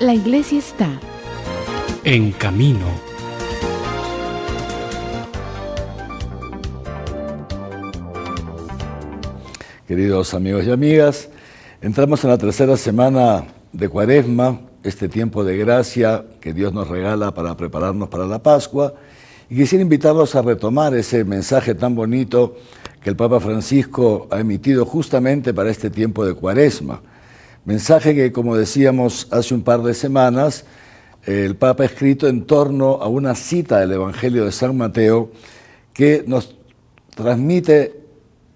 La iglesia está en camino. Queridos amigos y amigas, entramos en la tercera semana de Cuaresma, este tiempo de gracia que Dios nos regala para prepararnos para la Pascua, y quisiera invitarlos a retomar ese mensaje tan bonito que el Papa Francisco ha emitido justamente para este tiempo de Cuaresma. Mensaje que, como decíamos hace un par de semanas, el Papa ha escrito en torno a una cita del Evangelio de San Mateo que nos transmite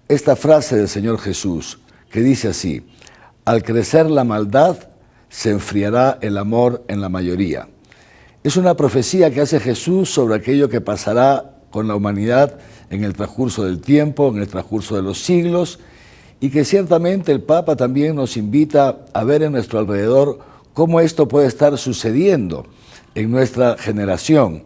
esta frase del Señor Jesús, que dice así: al crecer la maldad, se enfriará el amor en la mayoría. Es una profecía que hace Jesús sobre aquello que pasará con la humanidad en el transcurso del tiempo, en el transcurso de los siglos, y que ciertamente el Papa también nos invita a ver en nuestro alrededor cómo esto puede estar sucediendo en nuestra generación.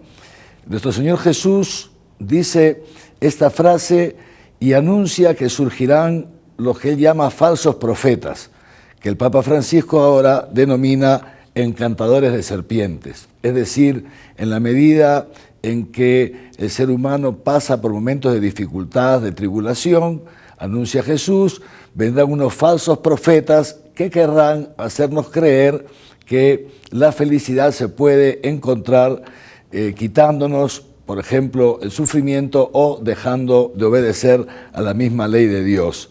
Nuestro Señor Jesús dice esta frase y anuncia que surgirán lo que él llama falsos profetas, que el Papa Francisco ahora denomina encantadores de serpientes. Es decir, en la medida en que el ser humano pasa por momentos de dificultad, de tribulación, anuncia Jesús, vendrán unos falsos profetas que querrán hacernos creer que la felicidad se puede encontrar quitándonos, por ejemplo, el sufrimiento o dejando de obedecer a la misma ley de Dios.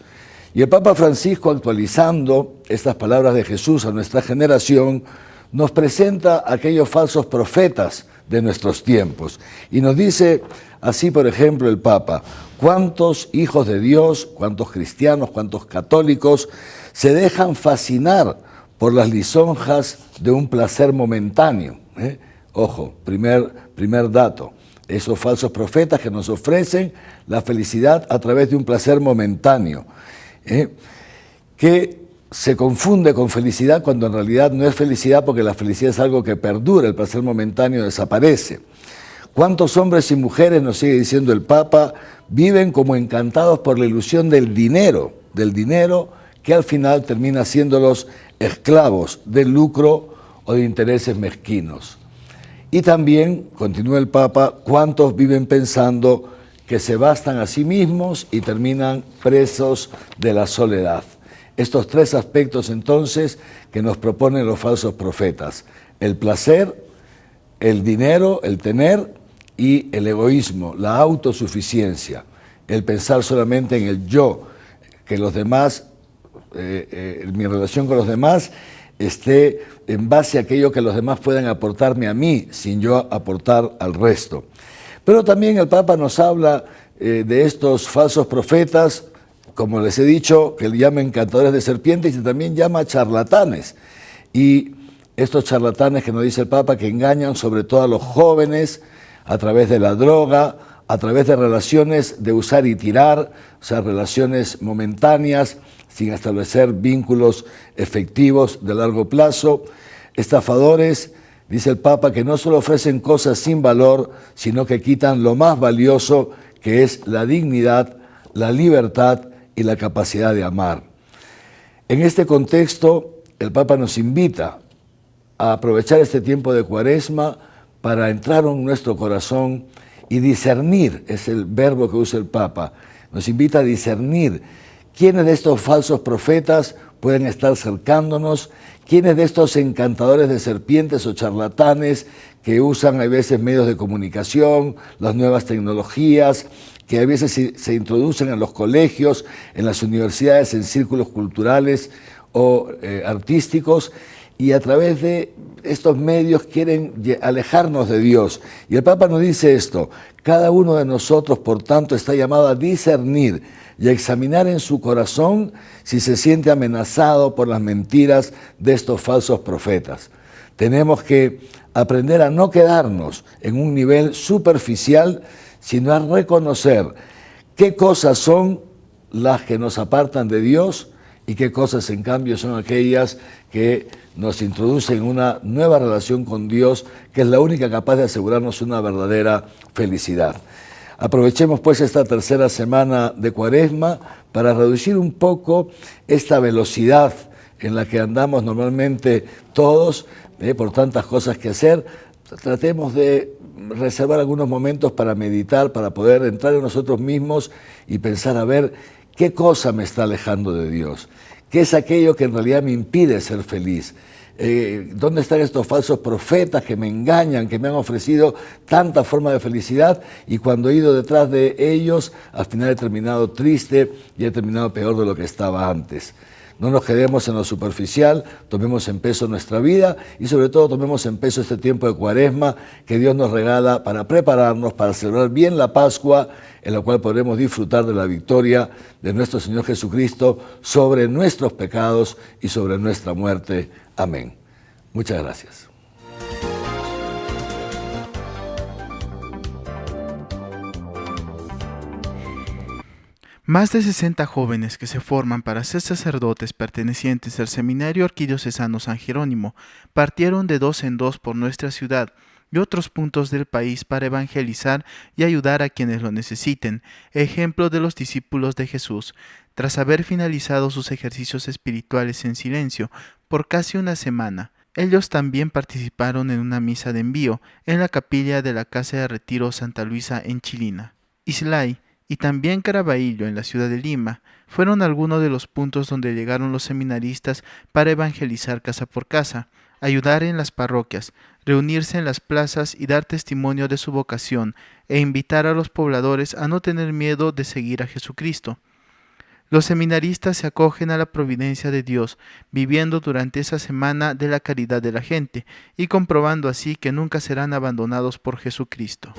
Y el Papa Francisco, actualizando estas palabras de Jesús a nuestra generación, nos presenta aquellos falsos profetas de nuestros tiempos. Y nos dice así, por ejemplo, el Papa: ¿cuántos hijos de Dios, cuántos cristianos, cuántos católicos se dejan fascinar por las lisonjas de un placer momentáneo? Ojo, primer dato. Esos falsos profetas que nos ofrecen la felicidad a través de un placer momentáneo, que se confunde con felicidad cuando en realidad no es felicidad, porque la felicidad es algo que perdura, el placer momentáneo desaparece. ¿Cuántos hombres y mujeres, nos sigue diciendo el Papa, viven como encantados por la ilusión del dinero que al final termina haciéndolos esclavos del lucro o de intereses mezquinos? Y también, continúa el Papa, ¿cuántos viven pensando que se bastan a sí mismos y terminan presos de la soledad? Estos tres aspectos entonces que nos proponen los falsos profetas: el placer, el dinero, el tener, y el egoísmo, la autosuficiencia, el pensar solamente en el yo, que los demás, mi relación con los demás esté en base a aquello que los demás puedan aportarme a mí, sin yo aportar al resto. Pero también el Papa nos habla de estos falsos profetas, como les he dicho, que le llaman encantadores de serpientes, y también llama charlatanes. Y estos charlatanes, que nos dice el Papa, que engañan sobre todo a los jóvenes a través de la droga, a través de relaciones de usar y tirar, o sea, relaciones momentáneas, sin establecer vínculos efectivos de largo plazo. Estafadores, dice el Papa, que no solo ofrecen cosas sin valor, sino que quitan lo más valioso, que es la dignidad, la libertad y la capacidad de amar. En este contexto, el Papa nos invita a aprovechar este tiempo de Cuaresma para entrar en nuestro corazón y discernir, es el verbo que usa el Papa, nos invita a discernir quiénes de estos falsos profetas pueden estar cercándonos, quiénes de estos encantadores de serpientes o charlatanes que usan a veces medios de comunicación, las nuevas tecnologías, que a veces se introducen en los colegios, en las universidades, en círculos culturales o artísticos, y a través de estos medios quieren alejarnos de Dios. Y el Papa nos dice esto: cada uno de nosotros, por tanto, está llamado a discernir y a examinar en su corazón si se siente amenazado por las mentiras de estos falsos profetas. Tenemos que aprender a no quedarnos en un nivel superficial, sino a reconocer qué cosas son las que nos apartan de Dios y qué cosas, en cambio, son aquellas que nos introducen en una nueva relación con Dios, que es la única capaz de asegurarnos una verdadera felicidad. Aprovechemos pues esta tercera semana de Cuaresma para reducir un poco esta velocidad en la que andamos normalmente todos, por tantas cosas que hacer, tratemos de reservar algunos momentos para meditar, para poder entrar en nosotros mismos y pensar a ver qué cosa me está alejando de Dios, qué es aquello que en realidad me impide ser feliz. ¿Dónde están estos falsos profetas que me engañan, que me han ofrecido tanta forma de felicidad y cuando he ido detrás de ellos, al final he terminado triste y he terminado peor de lo que estaba antes? No nos quedemos en lo superficial, tomemos en peso nuestra vida y sobre todo tomemos en peso este tiempo de Cuaresma que Dios nos regala para prepararnos, para celebrar bien la Pascua, en la cual podremos disfrutar de la victoria de nuestro Señor Jesucristo sobre nuestros pecados y sobre nuestra muerte. Amén. Muchas gracias. Más de 60 jóvenes que se forman para ser sacerdotes pertenecientes al Seminario Arquidiocesano San Jerónimo partieron de 2 en 2 por nuestra ciudad y otros puntos del país para evangelizar y ayudar a quienes lo necesiten, ejemplo de los discípulos de Jesús. Tras haber finalizado sus ejercicios espirituales en silencio por casi una semana, ellos también participaron en una misa de envío en la capilla de la Casa de Retiro Santa Luisa en Chilina. Islay y también Caraballo en la ciudad de Lima fueron algunos de los puntos donde llegaron los seminaristas para evangelizar casa por casa, ayudar en las parroquias, reunirse en las plazas y dar testimonio de su vocación e invitar a los pobladores a no tener miedo de seguir a Jesucristo. Los seminaristas se acogen a la providencia de Dios, viviendo durante esa semana de la caridad de la gente y comprobando así que nunca serán abandonados por Jesucristo.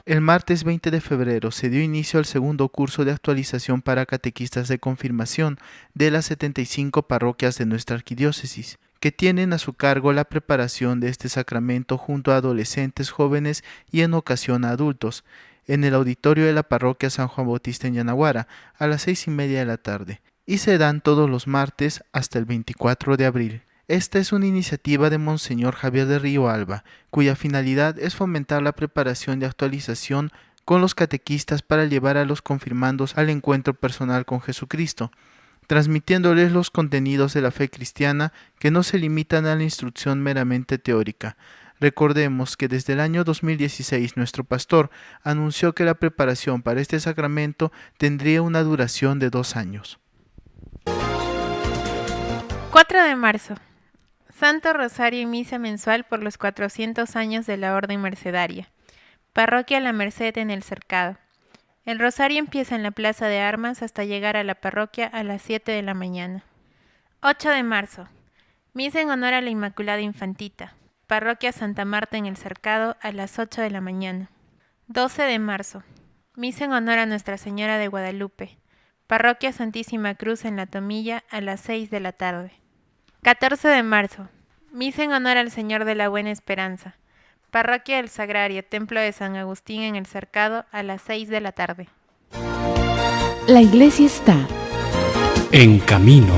El martes 20 de febrero se dio inicio al segundo curso de actualización para catequistas de confirmación de las 75 parroquias de nuestra arquidiócesis, que tienen a su cargo la preparación de este sacramento junto a adolescentes, jóvenes y en ocasión a adultos, en el auditorio de la parroquia San Juan Bautista en Yanaguara a las 6:30 de la tarde, y se dan todos los martes hasta el 24 de abril. Esta es una iniciativa de Monseñor Javier de Río Alba, cuya finalidad es fomentar la preparación y actualización con los catequistas para llevar a los confirmandos al encuentro personal con Jesucristo, transmitiéndoles los contenidos de la fe cristiana que no se limitan a la instrucción meramente teórica. Recordemos que desde el año 2016 nuestro pastor anunció que la preparación para este sacramento tendría una duración de 2 años. 4 de marzo. Santo Rosario y Misa mensual por los 400 años de la Orden Mercedaria. Parroquia La Merced en El Cercado. El rosario empieza en la Plaza de Armas hasta llegar a la parroquia a las 7 de la mañana. 8 de marzo. Misa en honor a la Inmaculada Infantita. Parroquia Santa Marta en El Cercado a las 8 de la mañana. 12 de marzo. Misa en honor a Nuestra Señora de Guadalupe. Parroquia Santísima Cruz en La Tomilla a las 6 de la tarde. 14 de marzo. Misa en honor al Señor de la Buena Esperanza. Parroquia del Sagrario, Templo de San Agustín en El Cercado a las 6 de la tarde. La iglesia está en camino.